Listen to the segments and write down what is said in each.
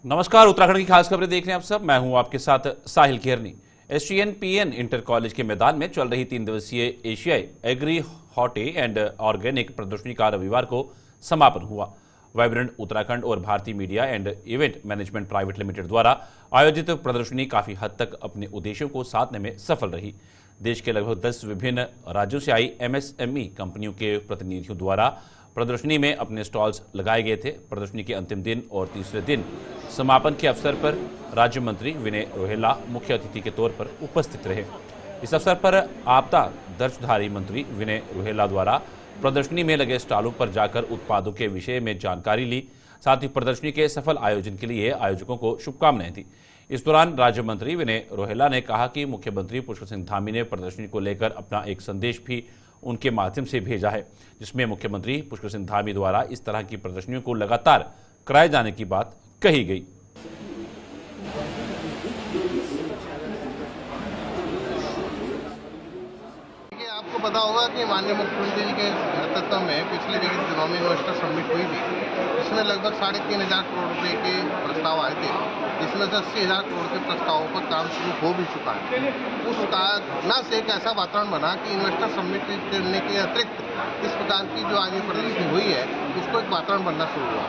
नमस्कार, उत्तराखंड की खास खबरें देख रहे हैं आप सब। मैं हूं आपके साथ साहिल केरनी। एसटीएनपीएन इंटर कॉलेज के मैदान में चल रही 3 दिवसीय एशियाई एग्री हॉटे एंड ऑर्गेनिक प्रदर्शनी का रविवार को समापन हुआ। वाइब्रेंट उत्तराखंड और भारतीय media and event management private limited द्वारा आयोजित प्रदर्शनी काफी हद तक अपने उद्देश्यों को साधने में सफल रही। देश के लगभग 10 विभिन्न राज्यों से आई एमएसएमई कंपनियों के प्रतिनिधियों द्वारा प्रदर्शनी में अपने स्टॉल्स लगाए गए थे। प्रदर्शनी के अंतिम दिन और तीसरे दिन समापन के अवसर पर राज्य मंत्री विनय रोहेला मुख्य अतिथि के तौर पर उपस्थित रहे। इस अवसर पर आपदा दर्जधारी मंत्री विनय रोहेला द्वारा प्रदर्शनी में लगे स्टॉलों पर जाकर उत्पादों के विषय में जानकारी ली। साथ ही प्रदर्शनी के सफल आयोजन के लिए आयोजकों को शुभकामनाएं दी। इस दौरान राज्य मंत्री विनय रोहेला ने कहा कि मुख्यमंत्री पुष्कर सिंह धामी ने प्रदर्शनी को लेकर अपना एक संदेश भी उनके माध्यम से भेजा है, जिसमें मुख्यमंत्री पुष्कर सिंह धामी द्वारा इस तरह की प्रदर्शनियों को लगातार कराए जाने की बात कही गई। आपको पता होगा कि माननीय मुख्यमंत्री जी के नेतृत्व में पिछले दिनों में इन्वेस्टर समिट हुई थी, जिसमें लगभग 3,500 करोड़ रुपए के प्रस्ताव आए थे, जिसमें से 80,000 करोड़ के प्रस्तावों पर काम शुरू हो भी चुका है। उस घटना से एक ऐसा वातावरण बना कि इन्वेस्टर समिट करने के अतिरिक्त इस प्रकार की जो आज ये प्रदर्शनी हुई है उसको एक वातावरण बनना शुरू हुआ।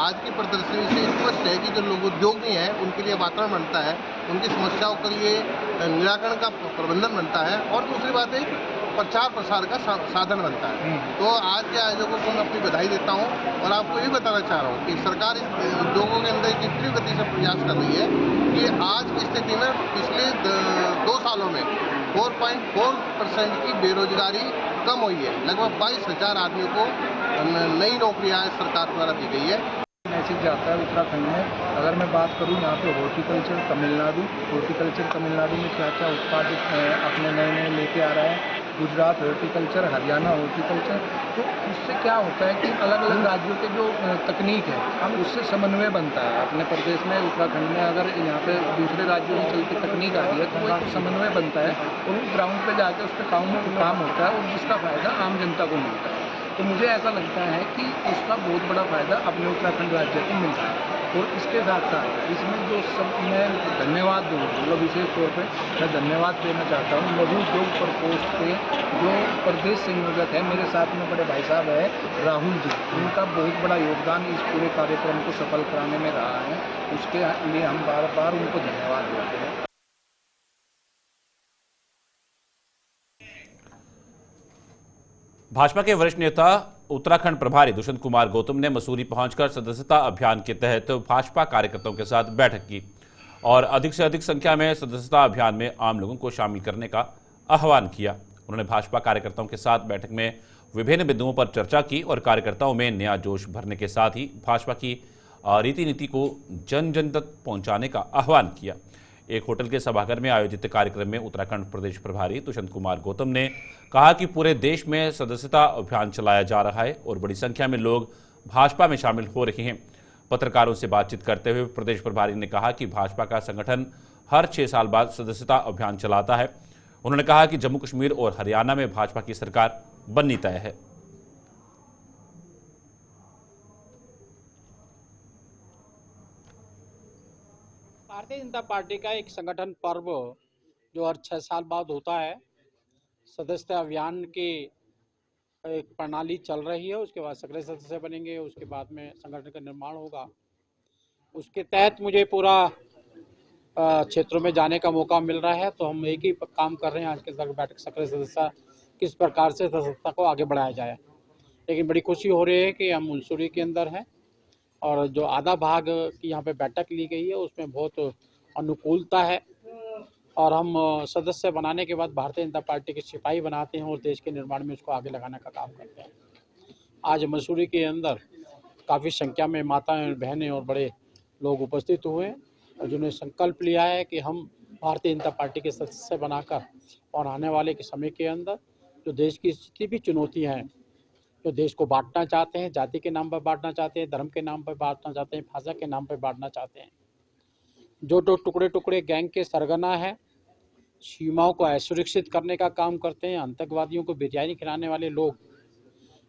आज की प्रदर्शनी से स्पष्ट है कि जो लोग उद्योगी हैं उनके लिए वातावरण बनता है, उनकी समस्याओं के लिए निराकरण का प्रबंधन बनता है और दूसरी बात है प्रचार प्रसार का साधन बनता है। तो आज के आयोजकों को मैं अपनी बधाई देता हूँ और आपको ये बताना चाह रहा हूँ कि सरकार इस उद्योगों के अंदर एक तीव्र गति से प्रयास कर रही है कि आज की स्थिति में पिछले 2 सालों में 4.4% की बेरोजगारी कम हुई है। लगभग 22,000 आदमियों को नई नौकरियां सरकार द्वारा दी गई है। मैसेज जाता है उत्तराखंड में। अगर मैं बात करूं यहाँ पे हॉर्टिकल्चर तमिलनाडु में क्या क्या उत्पादित अपने नए लेके आ रहा है, गुजरात हॉर्टिकल्चर, हरियाणा हॉर्टिकल्चर। तो उससे क्या होता है कि अलग अलग राज्यों के जो तकनीक है हम उससे समन्वय बनता है। अपने प्रदेश में उत्तराखंड में अगर यहाँ पे दूसरे राज्यों की चलती तकनीक आ रही है तो वो एक समन्वय बनता है और वो ग्राउंड पे जाके उस पर काम होता है और जिसका फ़ायदा आम जनता को मिलता है। तो मुझे ऐसा लगता है कि उसका बहुत बड़ा फ़ायदा अपने उत्तराखंड राज्य को मिल रहा है। और इसके साथ साथ इसमें जो सब मैं धन्यवाद दूँ, मतलब विशेष तौर पे मैं धन्यवाद देना चाहता हूँ लघु उद्योग प्रकोष्ठ के जो प्रदेश संयोजक है, मेरे साथ में बड़े भाई साहब है राहुल जी। उनका बहुत बड़ा योगदान इस पूरे कार्यक्रम को सफल कराने में रहा है। उसके लिए हम बार बार उनको धन्यवाद देते हैं। भाजपा के वरिष्ठ नेता उत्तराखंड प्रभारी दुष्यंत कुमार गौतम ने मसूरी पहुंचकर सदस्यता अभियान के तहत भाजपा कार्यकर्ताओं के साथ बैठक की और अधिक से अधिक संख्या में सदस्यता अभियान में आम लोगों को शामिल करने का आह्वान किया। उन्होंने भाजपा कार्यकर्ताओं के साथ बैठक में विभिन्न बिंदुओं पर चर्चा की और कार्यकर्ताओं में नया जोश भरने के साथ ही भाजपा की रीति नीति को जन जन तक पहुंचाने का आह्वान किया। एक होटल के सभागार में आयोजित कार्यक्रम में उत्तराखंड प्रदेश प्रभारी दुष्यंत कुमार गौतम ने कहा कि पूरे देश में सदस्यता अभियान चलाया जा रहा है और बड़ी संख्या में लोग भाजपा में शामिल हो रहे हैं। पत्रकारों से बातचीत करते हुए प्रदेश प्रभारी ने कहा कि भाजपा का संगठन हर 6 साल बाद सदस्यता अभियान चलाता है। उन्होंने कहा कि जम्मू कश्मीर और हरियाणा में भाजपा की सरकार बननी तय है। भारतीय जनता पार्टी का एक संगठन पर्व जो हर 6 साल बाद होता है, सदस्यता अभियान की एक प्रणाली चल रही है। उसके बाद सक्रिय सदस्य बनेंगे, उसके बाद में संगठन का निर्माण होगा। उसके तहत मुझे पूरा क्षेत्रों में जाने का मौका मिल रहा है। तो हम एक ही काम कर रहे हैं आज के बैठक, सक्रिय सदस्य किस प्रकार से सदस्यता को आगे बढ़ाया जाए। लेकिन बड़ी खुशी हो रही है कि हम मंसूरी के अंदर हैं और जो आधा भाग की यहाँ पे बैठक ली गई है उसमें बहुत अनुकूलता है और हम सदस्य बनाने के बाद भारतीय जनता पार्टी के सिपाही बनाते हैं और देश के निर्माण में उसको आगे लगाने का काम करते हैं। आज मसूरी के अंदर काफ़ी संख्या में माताएं, बहनें और बड़े लोग उपस्थित हुए और जिन्होंने संकल्प लिया है कि हम भारतीय जनता पार्टी के सदस्य बनाकर और आने वाले के समय के अंदर जो देश की जितनी भी चुनौतियाँ हैं, जो देश को बांटना चाहते हैं, जाति के नाम पर बांटना चाहते हैं, धर्म के नाम पर बांटना चाहते हैं, भाषा के नाम पर बांटना चाहते हैं, जो टुकड़े टुकड़े गैंग के सरगना है, सीमाओं को असुरक्षित करने का काम करते हैं, आतंकवादियों को बिरयानी खिलाने वाले लोग,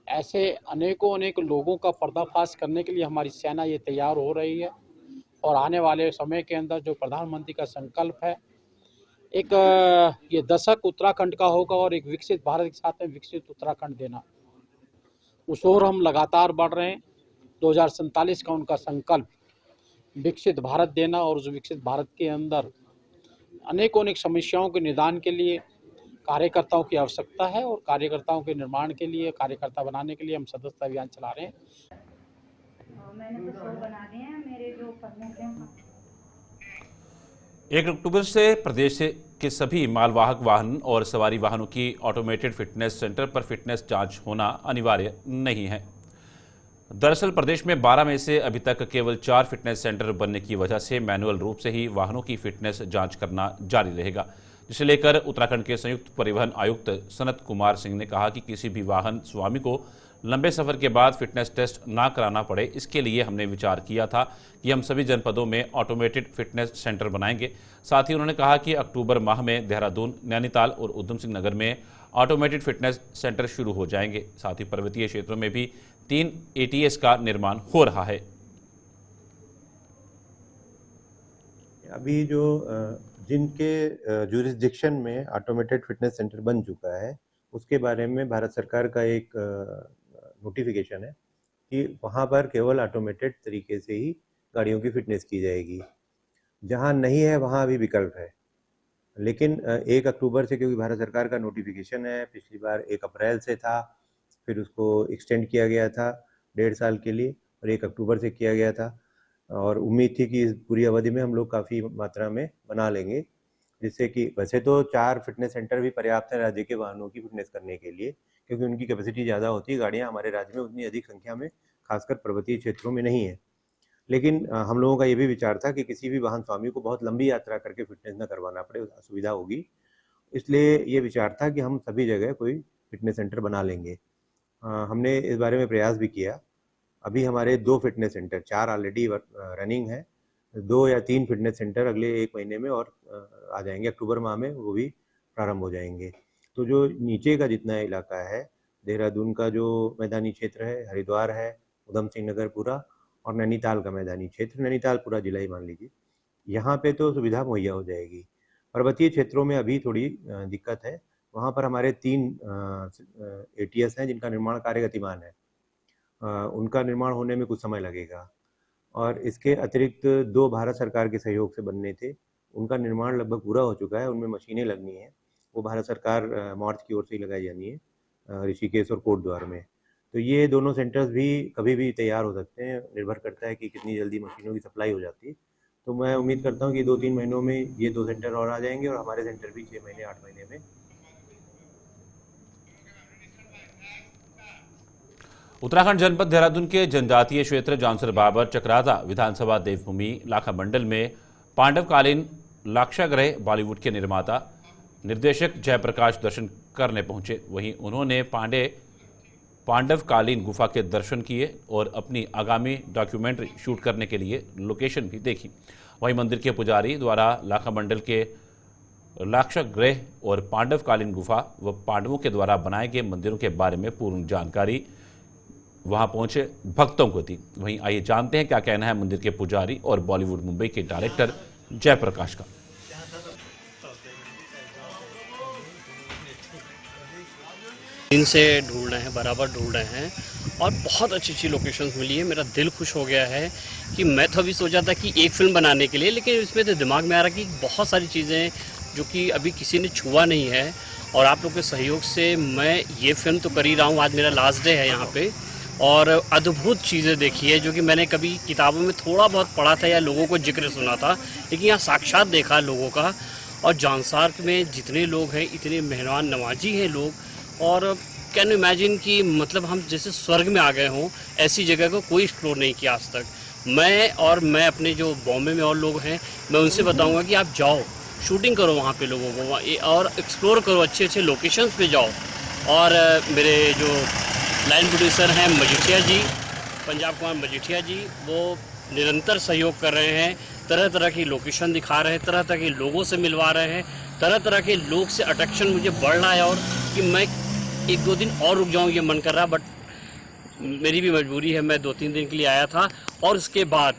ऐसे अनेकों अनेक लोगों का पर्दाफाश करने के लिए हमारी सेना ये तैयार हो रही है और आने वाले समय के अंदर जो प्रधानमंत्री का संकल्प है, एक ये दशक उत्तराखंड का होगा और एक विकसित भारत के साथ में विकसित उत्तराखंड देना, उस ओर हम लगातार बढ़ रहे हैं। 2047 का उनका संकल्प विकसित भारत देना और उस विकसित भारत के अंदर अनेकों समस्याओं के निदान के लिए कार्यकर्ताओं की आवश्यकता है और कार्यकर्ताओं के निर्माण के लिए, कार्यकर्ता बनाने के लिए हम सदस्यता अभियान चला रहे हैं। मैंने तो 100 बना दिए हैं, मेरे जो प्रमुख हैं। 1 अक्टूबर से प्रदेश के सभी मालवाहक वाहन और सवारी वाहनों की ऑटोमेटेड फिटनेस सेंटर पर फिटनेस जांच होना अनिवार्य नहीं है। दरअसल प्रदेश में 12 में से अभी तक केवल 4 फिटनेस सेंटर बनने की वजह से मैनुअल रूप से ही वाहनों की फिटनेस जांच करना जारी रहेगा, जिसे लेकर उत्तराखंड के संयुक्त परिवहन आयुक्त सनत कुमार सिंह ने कहा कि किसी भी वाहन स्वामी को लंबे सफर के बाद फिटनेस टेस्ट ना कराना पड़े, इसके लिए हमने विचार किया था कि हम सभी जनपदों में ऑटोमेटेड फिटनेस सेंटर बनाएंगे। साथ ही उन्होंने कहा कि अक्टूबर माह में देहरादून, नैनीताल और उधम सिंह नगर में ऑटोमेटेड फिटनेस सेंटर शुरू हो जाएंगे। साथ ही पर्वतीय क्षेत्रों में भी 3 ATS का निर्माण हो रहा है। अभी जो जिनके ज्यूरिसडिक्शन में ऑटोमेटेड फिटनेस सेंटर बन चुका है, उसके बारे में भारत सरकार का एक नोटिफिकेशन है कि वहाँ पर केवल ऑटोमेटेड तरीके से ही गाड़ियों की फिटनेस की जाएगी। जहाँ नहीं है वहाँ अभी विकल्प है, लेकिन 1 अक्टूबर से, क्योंकि भारत सरकार का नोटिफिकेशन है, पिछली बार 1 अप्रैल से था, फिर उसको एक्सटेंड किया गया था 1.5 साल के लिए और 1 अक्टूबर से किया गया था और उम्मीद थी कि इस पूरी अवधि में हम लोग काफ़ी मात्रा में बना लेंगे, जिससे कि वैसे तो 4 फिटनेस सेंटर भी पर्याप्त है राज्य के वाहनों की फिटनेस करने के लिए, क्योंकि उनकी कैपेसिटी ज़्यादा होती है। गाड़ियाँ हमारे राज्य में उतनी अधिक संख्या में खासकर पर्वतीय क्षेत्रों में नहीं है। लेकिन हम लोगों का ये भी विचार था कि किसी भी वाहन स्वामी को बहुत लंबी यात्रा करके फिटनेस न करवाना पड़े, असुविधा होगी, इसलिए ये विचार था कि हम सभी जगह कोई फिटनेस सेंटर बना लेंगे। हमने इस बारे में प्रयास भी किया। अभी हमारे 2 फिटनेस सेंटर, 4 ऑलरेडी रनिंग है, 2 या 3 फिटनेस सेंटर अगले 1 महीने में और आ जाएंगे, अक्टूबर माह में वो भी प्रारंभ हो जाएंगे। तो जो नीचे का जितना इलाका है, देहरादून का जो मैदानी क्षेत्र है, हरिद्वार है, उधम सिंह नगर पूरा और नैनीताल का मैदानी क्षेत्र, नैनीताल पूरा जिला ही मान लीजिए, यहाँ पे तो सुविधा मुहैया हो जाएगी। पर्वतीय क्षेत्रों में अभी थोड़ी दिक्कत है, वहाँ पर हमारे 3 ATS हैं जिनका निर्माण कार्य गतिमान है। उनका निर्माण होने में कुछ समय लगेगा और इसके अतिरिक्त 2 भारत सरकार के सहयोग से बनने थे, उनका निर्माण लगभग पूरा हो चुका है, उनमें मशीनें लगनी हैं, वो भारत सरकार मार्च की ओर से ही लगाई जानी है, ऋषिकेश और कोटद्वार में। तो ये दोनों सेंटर्स भी कभी भी तैयार हो सकते हैं, निर्भर करता है कि कितनी जल्दी मशीनों की सप्लाई हो जाती है। तो मैं उम्मीद करता हूँ कि 2-3 महीनों में ये 2 सेंटर और आ जाएंगे और हमारे सेंटर भी 6 महीने 8 महीने में। उत्तराखंड जनपद देहरादून के जनजातीय क्षेत्र जौनसर बाबर चक्राता विधानसभा देवभूमि लाखा मंडल में पांडवकालीन लाक्षागृह बॉलीवुड के निर्माता निर्देशक जयप्रकाश दर्शन करने पहुंचे। वहीं उन्होंने पांडवकालीन गुफा के दर्शन किए और अपनी आगामी डॉक्यूमेंट्री शूट करने के लिए लोकेशन भी देखी। वहीं मंदिर के पुजारी द्वारा लाखा मंडल के लाक्षागृह और पांडवकालीन गुफा व पांडवों के द्वारा बनाए गए मंदिरों के बारे में पूर्ण जानकारी वहां पहुंचे भक्तों को दी। वहीं आइए जानते हैं क्या कहना है मंदिर के पुजारी और बॉलीवुड मुंबई के डायरेक्टर जयप्रकाश का। दिन से ढूंढ रहे हैं, बराबर ढूंढ रहे हैं और बहुत अच्छी अच्छी लोकेशंस मिली है। मेरा दिल खुश हो गया है कि मैं तो अभी सोचा था कि एक फिल्म बनाने के लिए, लेकिन इसमें तो दिमाग में आ रहा कि बहुत सारी चीज़ें जो कि अभी किसी ने छुआ नहीं है और आप लोग के सहयोग से मैं ये फिल्म तो कर ही रहा हूँ। आज मेरा लास्ट डे है यहाँ पे और अद्भुत चीज़ें देखी है जो कि मैंने कभी किताबों में थोड़ा बहुत पढ़ा था या लोगों को जिक्र सुना था, लेकिन यहाँ साक्षात देखा लोगों का। और जौनसार में जितने लोग हैं इतने मेहमान नवाजी हैं लोग और कैन यू इमेजिन कि मतलब हम जैसे स्वर्ग में आ गए हों। ऐसी जगह को कोई एक्सप्लोर नहीं किया आज तक। मैं अपने जो बॉम्बे में और लोग हैं मैं उनसे बताऊँगा कि आप जाओ, शूटिंग करो वहाँ पे लोगों को और एक्सप्लोर करो, अच्छे अच्छे लोकेशंस पे जाओ। और मेरे जो लाइन प्रोड्यूसर हैं मजीठिया जी, पंजाब कुमार मजीठिया जी, वो निरंतर सहयोग कर रहे हैं, तरह तरह की लोकेशन दिखा रहे हैं, तरह तरह के लोगों से मिलवा रहे हैं, तरह तरह के लोग से अट्रैक्शन मुझे बढ़ रहा है और कि मैं 1-2 दिन और रुक जाऊँ ये मन कर रहा, बट मेरी भी मजबूरी है। मैं 2-3 दिन के लिए आया था और उसके बाद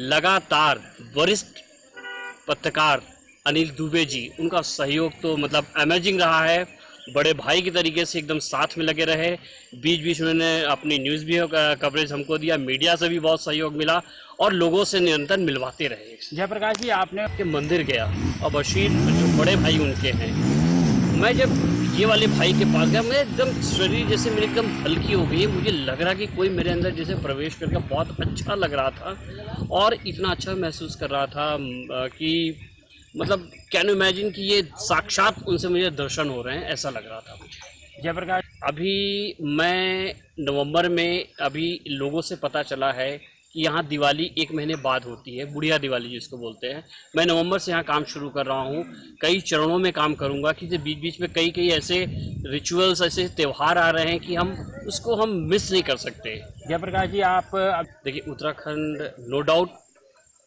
लगातार वरिष्ठ पत्रकार अनिल दुबे जी, उनका सहयोग तो मतलब अमेजिंग रहा है। बड़े भाई की तरीके से एकदम साथ में लगे रहे। बीच बीच में उन्होंने अपनी न्यूज़ भी कवरेज हमको दिया, मीडिया से भी बहुत सहयोग मिला और लोगों से निरंतर मिलवाते रहे। जयप्रकाश जी, आपने के मंदिर गया और बशीर जो बड़े भाई उनके हैं, मैं जब ये वाले भाई के पास गया, मैं एकदम शरीर जैसे मेरी एकदम हल्की हो गई। मुझे लग रहा कि कोई मेरे अंदर जैसे प्रवेश करके बहुत अच्छा लग रहा था और इतना अच्छा महसूस कर रहा था कि मतलब कैन यू इमेजिन कि ये साक्षात उनसे मुझे दर्शन हो रहे हैं, ऐसा लग रहा था मुझे। जयप्रकाश, अभी मैं नवंबर में अभी लोगों से पता चला है कि यहाँ दिवाली 1 महीने बाद होती है, बुढ़िया दिवाली जिसको बोलते हैं। मैं नवंबर से यहाँ काम शुरू कर रहा हूँ, कई चरणों में काम करूँगा कि बीच बीच में कई ऐसे रिचुअल्स, ऐसे त्यौहार आ रहे हैं कि हम उसको हम मिस नहीं कर सकते। जयप्रकाश जी, आप देखिए, उत्तराखंड नो डाउट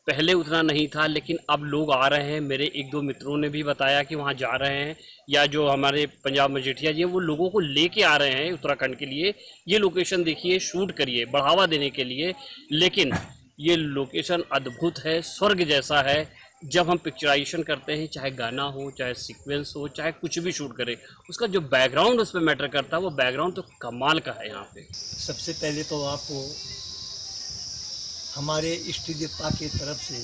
पहले उतना नहीं था, लेकिन अब लोग आ रहे हैं। मेरे 1-2 मित्रों ने भी बताया कि वहाँ जा रहे हैं, या जो हमारे पंजाब मजीठिया जी हैं वो लोगों को लेके आ रहे हैं उत्तराखंड के लिए। ये लोकेशन देखिए, शूट करिए, बढ़ावा देने के लिए। लेकिन ये लोकेशन अद्भुत है, स्वर्ग जैसा है। जब हम पिक्चराइजेशन करते हैं, चाहे गाना हो, चाहे सीक्वेंस हो, चाहे कुछ भी शूट करें, उसका जो बैकग्राउंड उस पर मैटर करता है, वो बैकग्राउंड तो कमाल का है यहाँ पे। सबसे पहले तो आपको हमारे इष्ट देवता की तरफ से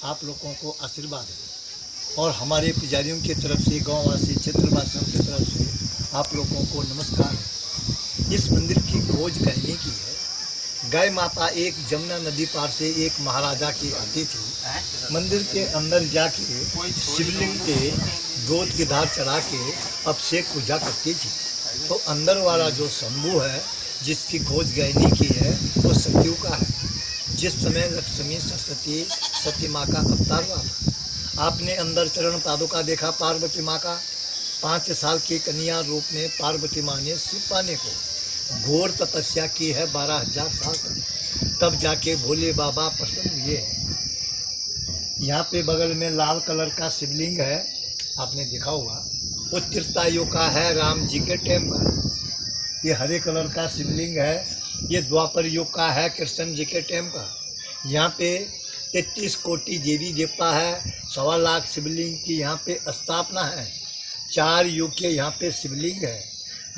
आप लोगों को आशीर्वाद है और हमारे पुजारियों की तरफ से, गाँववासी क्षेत्रवासियों की तरफ से आप लोगों को नमस्कार है। इस मंदिर की खोज करने की है। गाय माता एक जमुना नदी पार से एक महाराजा की आती थी। मंदिर के अंदर जाके शिवलिंग पे दूध की धार चढ़ा के अभिषेक पूजा करती थी। तो अंदर वाला जो शंभू है, जिसकी खोज गहनी की है, वो सतयुग का है। जिस समय लक्ष्मी सरस्वती सती माँ का अवतार हुआ था, आपने अंदर चरण पादुका देखा पार्वती माँ का। 5 साल की कन्या रूप में पार्वती माँ ने शिव पाने को घोर तपस्या की है 12,000 साल तक, तब जाके भोले बाबा प्रसन्न हुए हैं। यहाँ पे बगल में लाल कलर का शिवलिंग है, आपने देखा होगा, वो त्रेतायुग का है, राम जी के टाइम का। ये हरे कलर का शिवलिंग है, ये द्वापर युग का है, कृष्ण जी के टाइम का। यहाँ पे 33 कोटि देवी देवता है, 1.25 लाख शिवलिंग की यहाँ पे स्थापना है। 4 युग के यहाँ पे शिवलिंग है।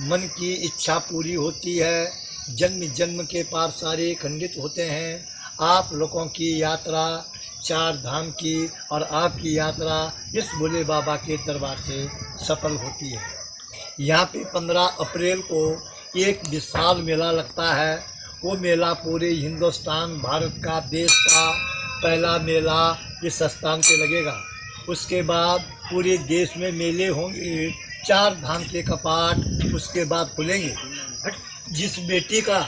मन की इच्छा पूरी होती है, जन्म जन्म के पाप सारे खंडित होते हैं। आप लोगों की यात्रा 4 धाम की और आपकी यात्रा इस भोले बाबा के दरबार से सफल होती है। यहाँ पे 15 अप्रैल को एक विशाल मेला लगता है। वो मेला पूरे हिंदुस्तान, भारत का, देश का पहला मेला इस स्थान पे लगेगा। उसके बाद पूरे देश में मेले होंगे, 4 धाम के कपाट उसके बाद खुलेंगे। जिस बेटी का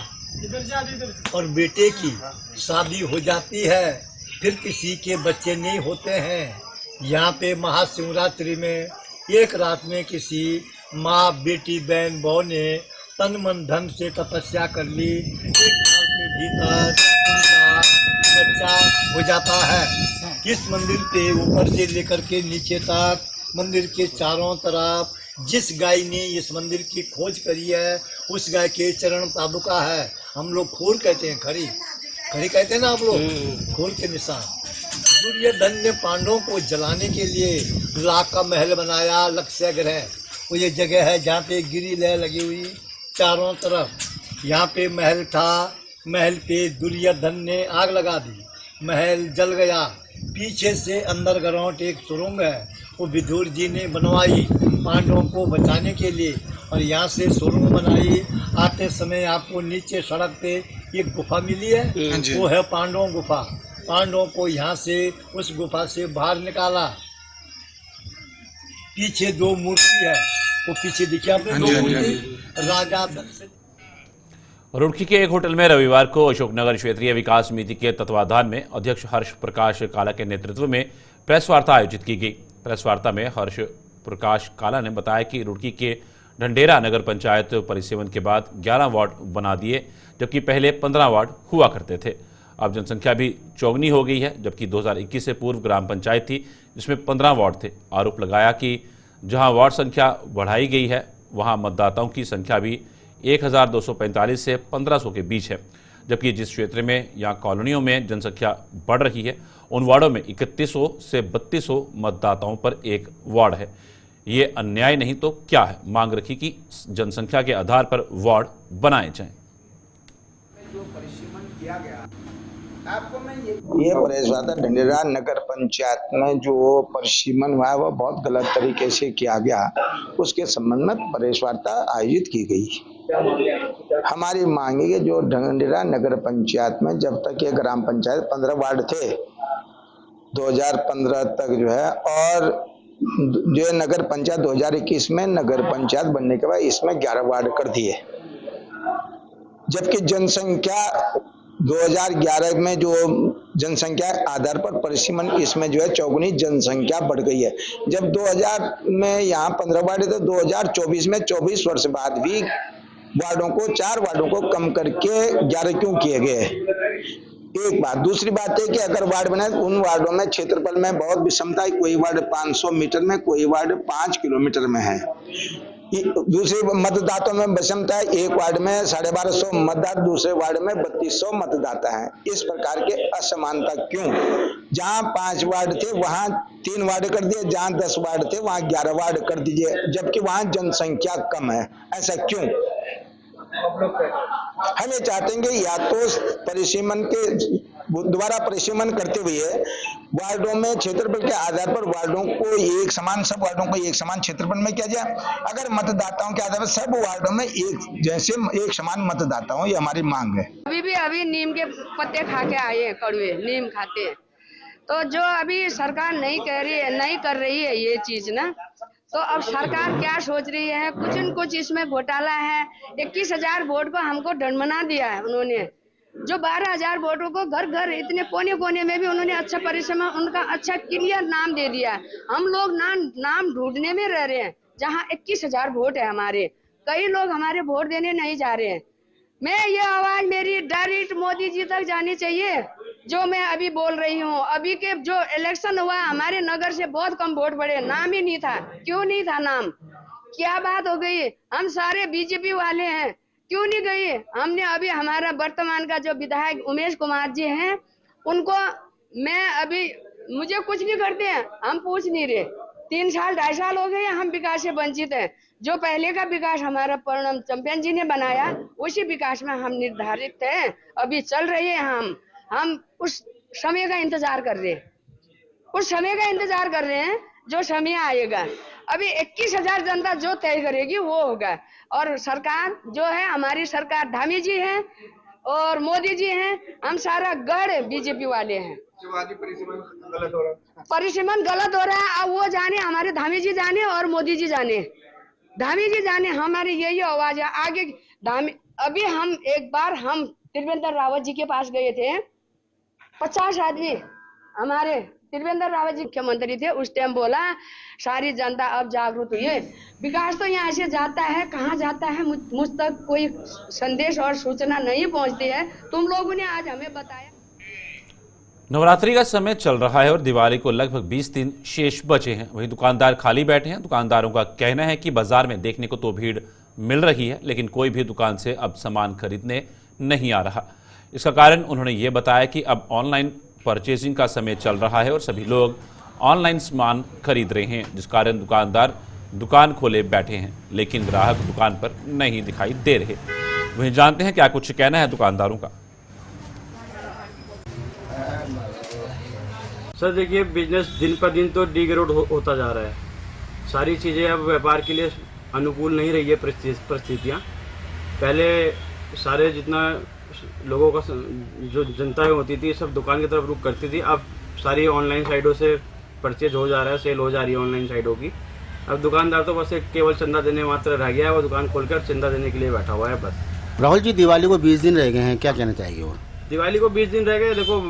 और बेटे की शादी हो जाती है, फिर किसी के बच्चे नहीं होते हैं, यहाँ पे महाशिवरात्रि में एक रात में किसी माँ, बेटी, बहन, बहू ने तन मन धन से तपस्या कर ली, 1 साल के भीतर उनका बच्चा हो जाता है। इस मंदिर पे ऊपर से लेकर के नीचे तक मंदिर के चारों तरफ जिस गाय ने इस मंदिर की खोज करी है, उस गाय के चरण पादुका है। हम लोग खोर कहते हैं, खड़ी कहते हैं ना आप लोग, खोर के निशान। दुर्योधन ने पांडवों को जलाने के लिए लाख का महल बनाया, लक्ष्य ग्रह। वो ये जगह है जहाँ पे गिरी लय लगी हुई चारों तरफ। यहाँ पे महल था, महल पे दुर्योधन ने आग लगा दी, महल जल गया। पीछे से अंदर ग्राउंड एक सुरंग है, वो विदुर जी ने बनवाई पांडवों को बचाने के लिए, और यहाँ से सुरंग बनाई। आते समय आपको नीचे सड़क पे एक गुफा मिली है, वो है पांडवों गुफा। पांडवों को यहाँ से उस गुफा से बाहर निकाला। पीछे 2 मूर्ति है, वो पीछे दिखे आपने 2 मूर्ति, राजा रुड़की के एक होटल में रविवार को अशोकनगर क्षेत्रीय विकास समिति के तत्वाधान में अध्यक्ष हर्ष प्रकाश काला के नेतृत्व में प्रेस वार्ता आयोजित की गई। प्रेस वार्ता में हर्ष प्रकाश काला ने बताया कि रुड़की के ढंढेरा नगर पंचायत परिसेवन के बाद 11 वार्ड बना दिए, जबकि पहले 15 वार्ड हुआ करते थे। अब जनसंख्या भी चौगुनी हो गई है, जबकि 2021 से पूर्व ग्राम पंचायत थी जिसमें 15 वार्ड थे। आरोप लगाया कि जहां वार्ड संख्या बढ़ाई गई है, वहां मतदाताओं की संख्या भी 1245 से 1500 के बीच है, जबकि जिस क्षेत्र में या कॉलोनियों में जनसंख्या बढ़ रही है उन वार्डों में 3100 से 3200 मतदाताओं पर एक वार्ड है। ये अन्याय नहीं तो क्या है? मांग रखी कि जनसंख्या के आधार पर वार्ड बनाए जाएं। जो परिसीमन किया गया आपको मैं ये परेशवाता ढंडेरा नगर पंचायत में जो परिसीमन हुआ है वो बहुत गलत तरीके से किया गया। उसके संबंध में परेशवार्ता आयोजित की गई। हमारी मांग है कि जो ढंडेरा नगर पंचायत में जब तक ये ग्राम पंचायत 15 वार्ड थे 2015 तक जो है, और जो नगर पंचायत 2021 में नगर पंचायत बनने के बाद इसमें 11 वार्ड कर दिए, जबकि जनसंख्या 2011 में जो जनसंख्या आधार पर परिसीमन इसमें जो है चौगुनी जनसंख्या बढ़ गई है। जब 2000 में यहाँ 15 वार्ड थे, 2024 में 24 वर्ष बाद भी वार्डों को 4 वार्डों को कम करके 11 क्यों किए गए? एक बात। दूसरी बात है कि अगर वार्ड बने उन वार्डों में क्षेत्रफल में बहुत विषमता है। कोई वार्ड 500 मीटर में, कोई वार्ड 5 किलोमीटर में है। दूसरे मतदाताओं में विषमता है। एक वार्ड में 1250 मतदाता, दूसरे वार्ड में 3200 मतदाता हैं। इस प्रकार के असमानता क्यों? जहां 5 वार्ड थे वहां 3 वार्ड कर दिए, जहां 10 वार्ड थे वहां 11 वार्ड कर दीजिए, जबकि वहां जनसंख्या कम है। ऐसा क्यों? हम ये चाहते हैं कि या तो परिसीमन के दोबारा परिसीमन करते हुए वार्डों में क्षेत्रफल के आधार पर वार्डों को एक समान, सब वार्डों को एक समान क्षेत्रफल में किया जाए। अगर मतदाताओं के आधार पर सब वार्डों में एक जैसे एक समान मतदाता हो, ये हमारी मांग है। अभी नीम के पत्ते खा के आए, कड़वे नीम खाते हैं, तो जो अभी सरकार नहीं कर रही है ये चीज ना, तो अब सरकार क्या सोच रही है? कुछ न कुछ इसमें घोटाला है। 21,000 वोट को हमको डंडमना दिया है उन्होंने, जो 12,000 वोटों को घर घर इतने कोने कोने में भी उन्होंने अच्छा परिश्रम, उनका अच्छा क्लियर नाम दे दिया है। हम लोग नाम ढूंढने में रह रहे हैं, जहां 21,000 वोट है हमारे। कई लोग हमारे वोट देने नहीं जा रहे हैं। मैं ये आवाज मेरी डायरेक्ट मोदी जी तक जानी चाहिए, जो मैं अभी बोल रही हूँ। अभी के जो इलेक्शन हुआ हमारे नगर से बहुत कम वोट पड़े, नाम ही नहीं था। क्यों नहीं था नाम? क्या बात हो गई? हम सारे बीजेपी वाले हैं, क्यों नहीं गई? हमने अभी हमारा वर्तमान का जो विधायक उमेश कुमार जी हैं, उनको मैं अभी मुझे कुछ नहीं करते हैं, हम पूछ नहीं रहे। 3 साल 2.5 साल हो गए हम विकास से वंचित हैं। जो पहले का विकास हमारा पूर्णम चैंपियन जी ने बनाया, उसी विकास में हम निर्धारित थे। अभी चल रही है, हम उस समय का इंतजार कर रहे हैं, उस समय का इंतजार कर रहे हैं जो समय आएगा। अभी 21,000 जनता जो तय करेगी वो होगा। और सरकार जो है हमारी सरकार, धामी जी हैं और मोदी जी हैं, हम सारा गढ़ बीजेपी वाले हैं। परिसीमन गलत हो रहा है, अब वो जाने, हमारे धामी जी जाने और मोदी जी जाने, धामी जी जाने। हमारी यही आवाज है आगे। धामी अभी हम एक बार हम त्रिवेंद्र रावत जी के पास गए थे, 50 आदमी, हमारे त्रिवेंद्र रावत जी मुख्यमंत्री थे उस टाइम। बोला सारी जनता अब जागरूक हुई है, विकास तो यहाँ से जाता है, कहाँ जाता है मुझ तक कोई संदेश और सूचना नहीं पहुँचती है। तुम लोगों ने आज हमें बताया। नवरात्रि का समय चल रहा है और दिवाली को लगभग 20 दिन शेष बचे हैं। वहीं दुकानदार खाली बैठे हैं। दुकानदारों का कहना है कि बाजार में देखने को तो भीड़ मिल रही है, लेकिन कोई भी दुकान से अब सामान खरीदने नहीं आ रहा। इसका कारण उन्होंने ये बताया कि अब ऑनलाइन परचेजिंग का समय चल रहा है और सभी लोग ऑनलाइन सामान खरीद रहे हैं, जिस कारण दुकानदार दुकान खोले बैठे हैं, लेकिन ग्राहक दुकान पर नहीं दिखाई दे रहे। वहीं जानते हैं क्या कुछ कहना है दुकानदारों का। सर देखिए, बिजनेस दिन पर दिन तो डिग्रेड होता जा रहा है। सारी चीज़ें अब व्यापार के लिए अनुकूल नहीं रही है परिस्थितियाँ। पहले सारे जितना लोगों का जो जनता होती थी सब दुकान की तरफ रुख करती थी, अब सारी ऑनलाइन साइटों से परचेज हो जा रहा है, सेल हो जा रही है ऑनलाइन साइटों की। अब दुकानदार तो बस एक केवल चंदा देने मात्र रह गया है, वो दुकान खोलकर चंदा देने के लिए बैठा हुआ है बस। राहुल जी, दिवाली को 20 दिन रह गए हैं, क्या कहना चाहिए? और दिवाली को 20 दिन रह गए। देखो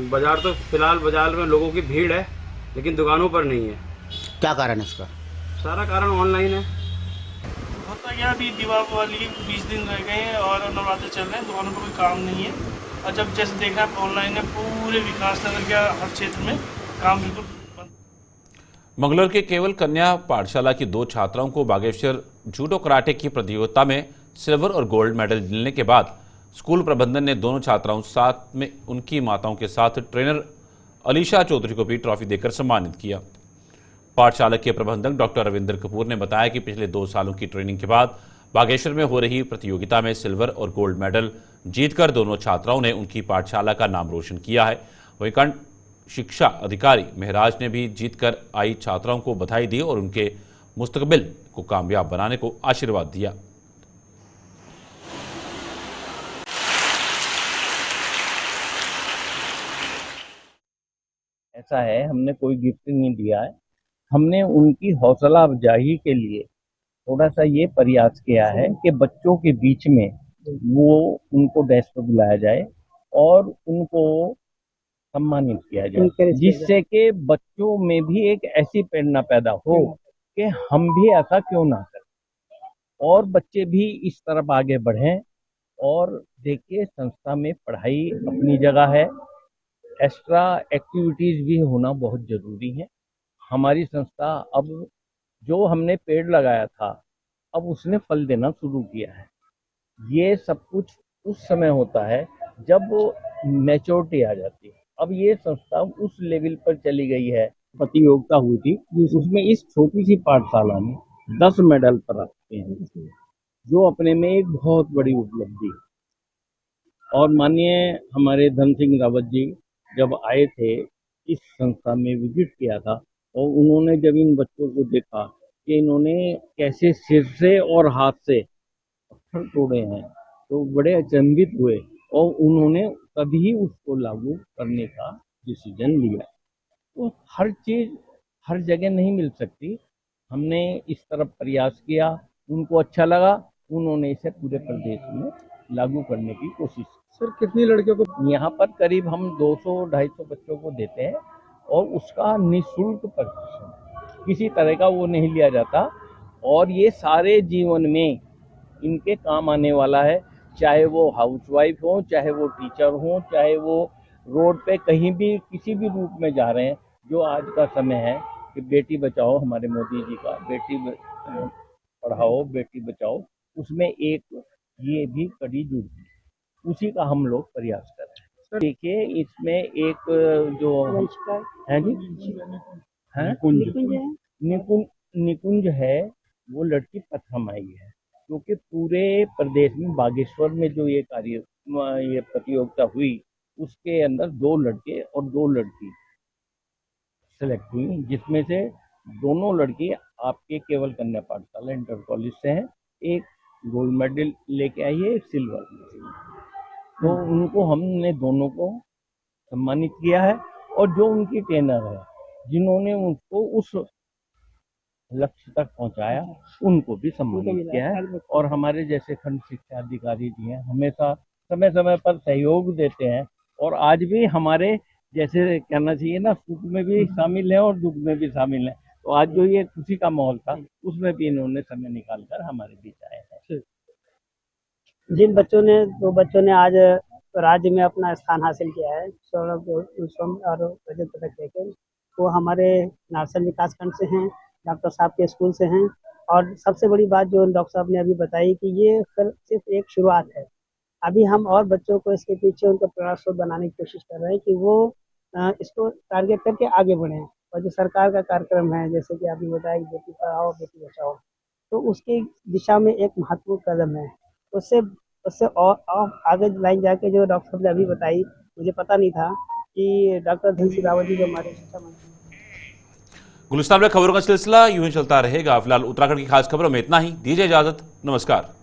बाजार तो फिलहाल बाजार में लोगों की भीड़ है, लेकिन दुकानों पर नहीं है। क्या कारण है इसका? सारा कारण ऑनलाइन है। होता क्या, अभी दीपावली 20 दिन रह गए हैं और नवरात्र चल रहे हैं, दुकानों पर कोई काम नहीं है। और जब जैसे देखा आप ऑनलाइन है, पूरे विकास नगर के हर क्षेत्र में काम बिल्कुल बंद। मंगलौर के केवल कन्या पाठशाला की 2 छात्राओं को बागेश्वर जूडो कराटे की प्रतियोगिता में सिल्वर और गोल्ड मेडल मिलने के बाद स्कूल प्रबंधन ने दोनों छात्राओं साथ में उनकी माताओं के साथ ट्रेनर अलीशा चौधरी को भी ट्रॉफी देकर सम्मानित किया। पाठशाला के प्रबंधक डॉक्टर रविंद्र कपूर ने बताया कि पिछले 2 सालों की ट्रेनिंग के बाद बागेश्वर में हो रही प्रतियोगिता में सिल्वर और गोल्ड मेडल जीतकर दोनों छात्राओं ने उनकी पाठशाला का नाम रोशन किया है। वहीं खंड शिक्षा अधिकारी महराज ने भी जीतकर आई छात्राओं को बधाई दी और उनके मुस्तकबिल को कामयाब बनाने को आशीर्वाद दिया। ऐसा है, हमने कोई गिफ्ट नहीं दिया है, हमने उनकी हौसला अफजाई के लिए थोड़ा सा ये प्रयास किया है कि बच्चों के बीच में वो उनको डेस्क पर बुलाया जाए और उनको सम्मानित किया जाए, जिससे कि बच्चों में भी एक ऐसी प्रेरणा पैदा हो कि हम भी ऐसा क्यों ना करें और बच्चे भी इस तरफ आगे बढ़ें। और देखिए, संस्था में पढ़ाई अपनी जगह है, एक्स्ट्रा एक्टिविटीज भी होना बहुत जरूरी है। हमारी संस्था अब जो हमने पेड़ लगाया था अब उसने फल देना शुरू किया है। ये सब कुछ उस समय होता है जब मैच्योरिटी आ जाती है। अब ये संस्था उस लेवल पर चली गई है। प्रतियोगिता हुई थी, उसमें इस छोटी सी पाठशाला ने 10 मेडल प्राप्त किए हैं, जो अपने में एक बहुत बड़ी उपलब्धि है। और माननीय हमारे धन सिंह रावत जी जब आए थे, इस संस्था में विजिट किया था और उन्होंने जब इन बच्चों को देखा कि इन्होंने कैसे सिर से और हाथ से पत्थर तोड़े हैं, तो बड़े अचंभित हुए और उन्होंने तभी उसको लागू करने का डिसीजन लिया। तो हर चीज़ हर जगह नहीं मिल सकती। हमने इस तरफ प्रयास किया, उनको अच्छा लगा, उन्होंने इसे पूरे प्रदेश में लागू करने की कोशिश की। सर, कितनी लड़कियों को? यहाँ पर करीब हम 200-250 बच्चों को देते हैं और उसका निःशुल्क प्रशिक्षण, किसी तरह का वो नहीं लिया जाता। और ये सारे जीवन में इनके काम आने वाला है, चाहे वो हाउसवाइफ हो, चाहे वो टीचर हो, चाहे वो रोड पे कहीं भी किसी भी रूप में जा रहे हैं। जो आज का समय है कि बेटी बचाओ, हमारे मोदी जी का बेटी पढ़ाओ बेटी बचाओ, उसमें एक ये भी कड़ी जुड़ी, उसी का हम लोग प्रयास कर रहे हैं। देखिए, इसमें एक जो है निकुंज है, वो लड़की प्रथम आई है, क्योंकि पूरे प्रदेश में बागेश्वर में जो ये प्रतियोगिता हुई उसके अंदर 2 लड़के और 2 लड़की सेलेक्ट हुई, जिसमें से दोनों लड़की आपके केवल कन्या पाठशाला इंटर कॉलेज से हैं। एक गोल्ड मेडल लेके आई है, एक सिल्वर। तो उनको हमने दोनों को सम्मानित किया है और जो उनकी ट्रेनर है जिन्होंने उनको उस लक्ष्य तक पहुंचाया, उनको भी सम्मानित किया है। और हमारे जैसे खंड शिक्षा अधिकारी जी हैं, हमेशा समय समय पर सहयोग देते हैं और आज भी हमारे जैसे कहना चाहिए ना, सुख में भी शामिल है और दुख में भी शामिल है। तो आज जो ये खुशी का माहौल था उसमें भी इन्होंने समय निकालकर हमारे बीच आए हैं। जिन बच्चों ने 2 बच्चों ने आज राज्य में अपना स्थान हासिल किया है, स्वर्ण और रजत पदक लेके, वो हमारे नारसन विकास खंड से हैं, डॉक्टर साहब के स्कूल से हैं। और सबसे बड़ी बात जो डॉक्टर साहब ने अभी बताई कि ये सिर्फ एक शुरुआत है। अभी हम और बच्चों को इसके पीछे उनको प्रयासरत बनाने की कोशिश कर रहे हैं कि वो इसको टारगेट करके आगे बढ़ें। और जो सरकार का कार्यक्रम है, जैसे कि आपने बताया कि बेटी पढ़ाओ बेटी बचाओ, तो उसकी दिशा में एक महत्वपूर्ण कदम है। उससे और आगे लाइन जाके जो डॉक्टर साहब ने अभी बताई, मुझे पता नहीं था कि डॉक्टर धन सिंह रावत जी जो हमारे शिक्षा मंत्री। गुलिस्तान में खबरों का सिलसिला यूं ही चलता रहेगा। फिलहाल उत्तराखंड की खास खबरों में इतना ही। दीजिए इजाजत, नमस्कार।